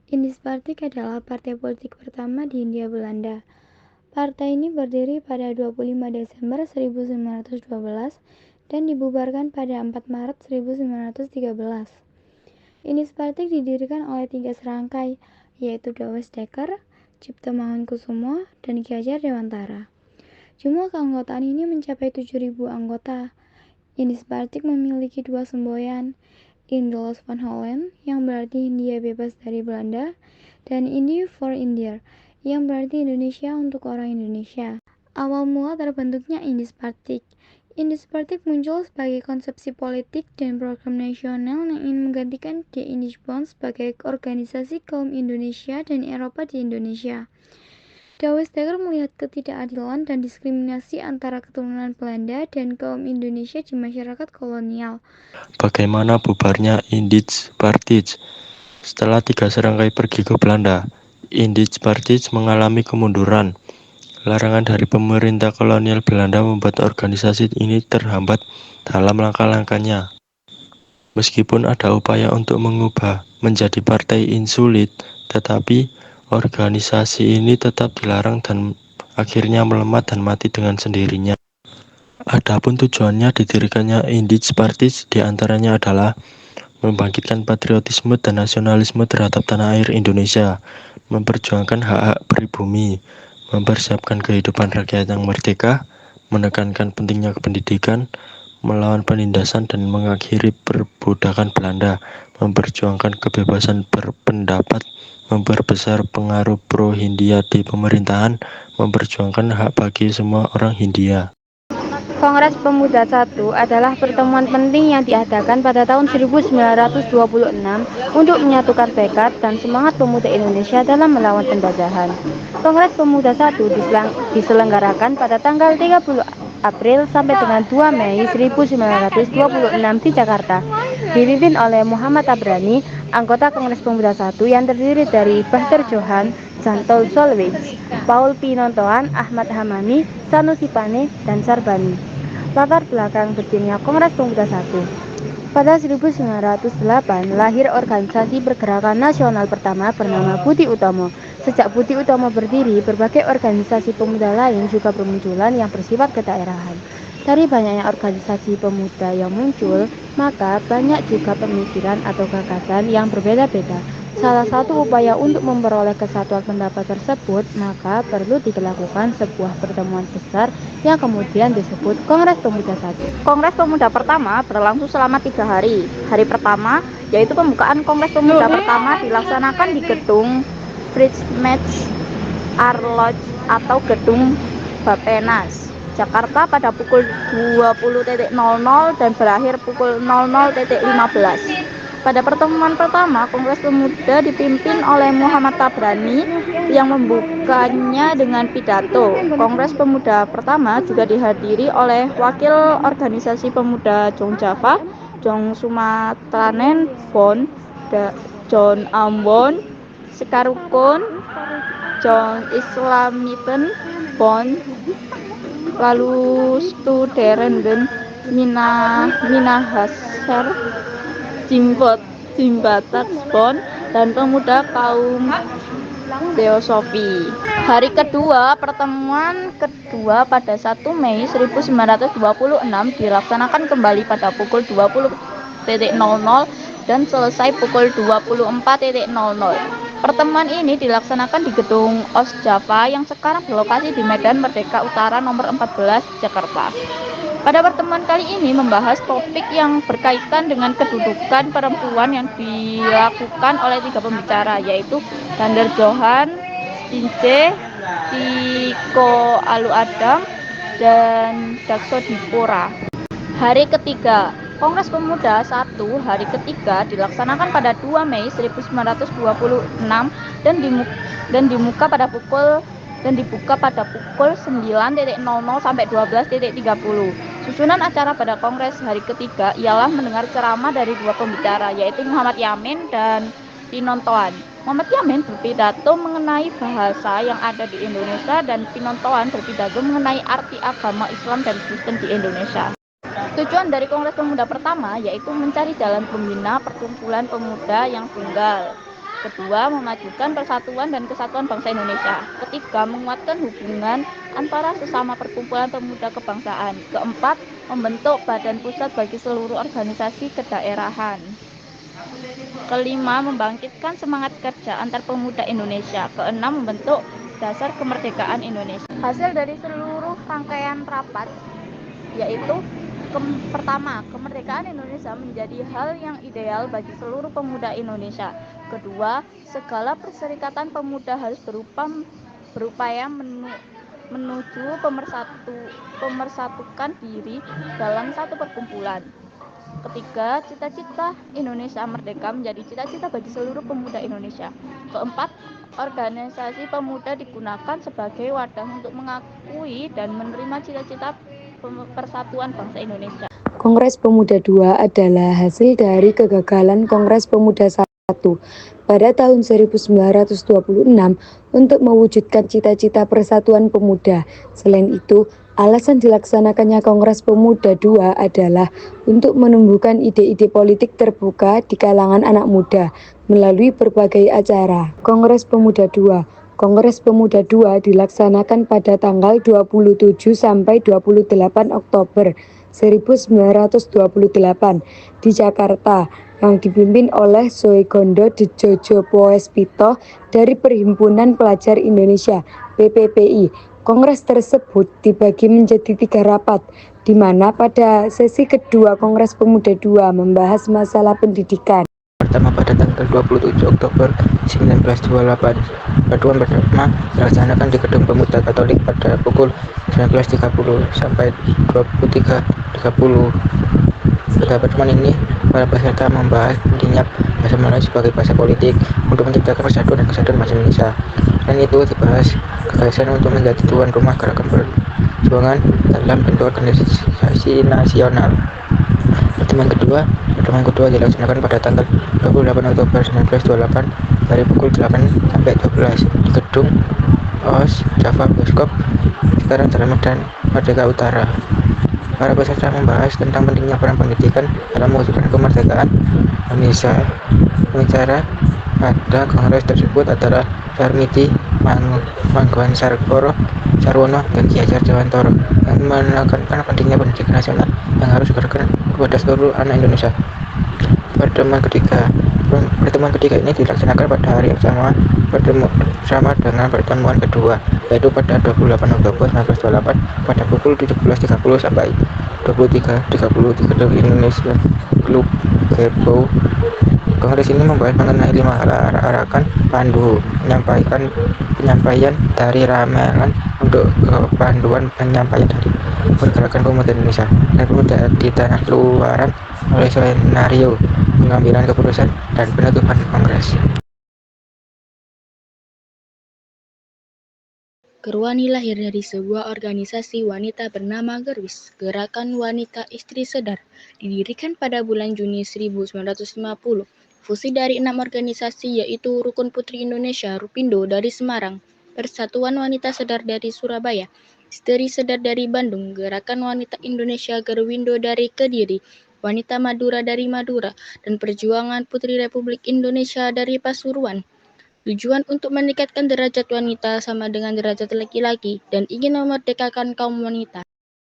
Indis Party adalah partai politik pertama di Hindia Belanda. Partai ini berdiri pada 25 Desember 1912 dan dibubarkan pada 4 Maret 1913. Indis Party didirikan oleh 3 serangkai, yaitu Dawes Dekker, Cipto Mangunkusumo, dan Ki Hajar Dewantara. Jumlah keanggotaan ini mencapai 7.000 anggota. Indis Party memiliki 2 semboyan, Indolos van Holland yang berarti Hindia bebas dari Belanda, dan Indi for India yang berarti Indonesia untuk orang Indonesia. Awal mula terbentuknya Indis Party. Indis Party muncul sebagai konsepsi politik dan program nasional yang ingin menggantikan The Indies Bond sebagai organisasi kaum Indonesia dan Eropa di Indonesia. Dawes Dekker melihat ketidakadilan dan diskriminasi antara keturunan Belanda dan kaum Indonesia di masyarakat kolonial. Bagaimana bubarnya Indis Party? Setelah 3 serangkai pergi ke Belanda, Indis Party mengalami kemunduran. Larangan dari pemerintah kolonial Belanda membuat organisasi ini terhambat dalam langkah-langkahnya. Meskipun ada upaya untuk mengubah menjadi partai insulit, tetapi organisasi ini tetap dilarang dan akhirnya melemah dan mati dengan sendirinya. Adapun tujuannya didirikannya Indis Party diantaranya adalah membangkitkan patriotisme dan nasionalisme terhadap tanah air Indonesia, memperjuangkan hak-hak pribumi, mempersiapkan kehidupan rakyat yang merdeka, menekankan pentingnya pendidikan, melawan penindasan dan mengakhiri perbudakan Belanda, memperjuangkan kebebasan berpendapat, memperbesar pengaruh pro-Hindia di pemerintahan, memperjuangkan hak bagi semua orang Hindia. Kongres Pemuda I adalah pertemuan penting yang diadakan pada tahun 1926 untuk menyatukan tekad dan semangat pemuda Indonesia dalam melawan penjajahan. Kongres Pemuda I diselenggarakan pada tanggal 30 April sampai dengan 2 Mei 1926 di Jakarta. Dipimpin oleh Muhammad Tabrani, anggota Kongres Pemuda I yang terdiri dari Bahter Johan, Jantol Solwich, Paul Pinontoan, Ahmad Hamami, Sanusi Pane, dan Sarbani. Latar belakang berdirinya Kongres Pemuda I. Pada 1908 lahir organisasi pergerakan nasional pertama bernama Budi Utomo. Sejak Budi Utomo berdiri, berbagai organisasi pemuda lain juga bermunculan yang bersifat kedaerahan. Dari banyaknya organisasi pemuda yang muncul, maka banyak juga pemikiran atau gagasan yang berbeda-beda. Salah satu upaya untuk memperoleh kesatuan pendapat tersebut, maka perlu dilakukan sebuah pertemuan besar yang kemudian disebut Kongres Pemuda I. Kongres Pemuda pertama berlangsung selama 3 hari. Hari pertama, yaitu pembukaan Kongres Pemuda pertama dilaksanakan di gedung Fritz-Metz Arlodge atau gedung Bapenas, Jakarta pada pukul 20.00 dan berakhir pukul 00.15. Pada pertemuan pertama, Kongres Pemuda dipimpin oleh Muhammad Tabrani yang membukanya dengan pidato. Kongres Pemuda pertama juga dihadiri oleh Wakil Organisasi Pemuda Jong Java, Jong Sumatranen Bond, John Ambon, Sekarukon, Jong Islamiten Bond, lalu Studerenden Minahasar, Jimbatak Bond, dan pemuda kaum Teosofi. Hari kedua, pertemuan kedua pada 1 Mei 1926 dilaksanakan kembali pada pukul 20.00 dan selesai pukul 24.00. Pertemuan ini dilaksanakan di gedung OS Java yang sekarang berlokasi di Medan Merdeka Utara nomor 14, Jakarta. Pada pertemuan kali ini membahas topik yang berkaitan dengan kedudukan perempuan yang dilakukan oleh 3 pembicara, yaitu Dander Johan, Stince, Tiko Alu Adam, dan Dakso Dipora. Hari ketiga, Kongres Pemuda I hari ketiga dilaksanakan pada 2 Mei 1926 dan dibuka pada pukul 9.00 sampai 12.30. Susunan acara pada kongres hari ketiga ialah mendengar ceramah dari 2 pembicara, yaitu Muhammad Yamin dan Pinontoan. Muhammad Yamin berpidato mengenai bahasa yang ada di Indonesia dan Pinontoan berpidato mengenai arti agama Islam dan Kristen di Indonesia. Tujuan dari Kongres Pemuda pertama yaitu mencari jalan pembina perkumpulan pemuda yang tunggal. Kedua, memajukan persatuan dan kesatuan bangsa Indonesia. Ketiga, menguatkan hubungan antara sesama perkumpulan pemuda kebangsaan. Keempat, membentuk badan pusat bagi seluruh organisasi kedaerahan. Kelima, membangkitkan semangat kerja antar pemuda Indonesia. Keenam, membentuk dasar kemerdekaan Indonesia. Hasil dari seluruh rangkaian rapat yaitu pertama, kemerdekaan Indonesia menjadi hal yang ideal bagi seluruh pemuda Indonesia. Kedua, segala perserikatan pemuda harus berupaya menuju pemersatukan diri dalam satu perkumpulan. Ketiga, cita-cita Indonesia merdeka menjadi cita-cita bagi seluruh pemuda Indonesia. Keempat, organisasi pemuda digunakan sebagai wadah untuk mengakui dan menerima cita-cita persatuan bangsa Indonesia. Kongres Pemuda II adalah hasil dari kegagalan Kongres Pemuda I pada tahun 1926 untuk mewujudkan cita-cita persatuan pemuda. Selain itu, alasan dilaksanakannya Kongres Pemuda II adalah untuk menumbuhkan ide-ide politik terbuka di kalangan anak muda melalui berbagai acara. Kongres Pemuda II dilaksanakan pada tanggal 27 sampai 28 Oktober 1928 di Jakarta yang dipimpin oleh Soegondo Djojopoespito dari Perhimpunan Pelajar Indonesia (PPPI). Kongres tersebut dibagi menjadi 3 rapat, di mana pada sesi kedua Kongres Pemuda II membahas masalah pendidikan. Pertama pada tanggal 27 Oktober 1928. Pertemuan pertama dilaksanakan di Gedung Pemuda Katolik pada pukul 19.30 sampai 23.30. Pada pertemuan ini, para peserta membahas pentingnya bahasa Melayu sebagai bahasa politik untuk menciptakan persatuan dan kesatuan bangsa Indonesia. Selain itu, dibahas gagasan untuk menjadi tuan rumah gerakan perjuangan dalam bentuk organisasi nasional. Pertemuan kedua dilaksanakan pada tanggal 28 Oktober 1928 dari pukul 8 sampai 12 di Gedung OS Java Bioskop, sekarang Jalan Medan Merdeka Utara. Para peserta membahas tentang pentingnya peran pendidikan dalam mewujudkan kemerdekaan Indonesia. Pembicara pada kongres tersebut adalah Sarmiti Mangkuan Sarwono dan Ki Hajar Dewantara yang menekankan pentingnya pendidikan nasional yang harus diberikan kepada seluruh anak Indonesia. Pertemuan ketiga ini dilaksanakan pada hari yang sama dengan pertemuan kedua, yaitu pada 28 Oktober 1928 pada pukul 17.30 sampai 23.30 di Gedung Indonesia Club Kerbau. Kongres ini membahas mengenai 5 hal arahan pandu penyampaian dari ramelan untuk panduan penyampaian dari pergerakan pemuda Indonesia dan pemuda di tanah luaran oleh skenario pengambilan keputusan dan penutupan kongres. Gerwani lahir dari sebuah organisasi wanita bernama Gerwis, Gerakan Wanita Istri Sedar, didirikan pada bulan Juni 1950. Fusi dari 6 organisasi yaitu Rukun Putri Indonesia Rupindo dari Semarang, Persatuan Wanita Sedar dari Surabaya, Istri Sedar dari Bandung, Gerakan Wanita Indonesia Gerwindo dari Kediri, Wanita Madura dari Madura, dan Perjuangan Putri Republik Indonesia dari Pasuruan. Tujuan untuk meningkatkan derajat wanita sama dengan derajat laki-laki dan ingin memerdekakan kaum wanita.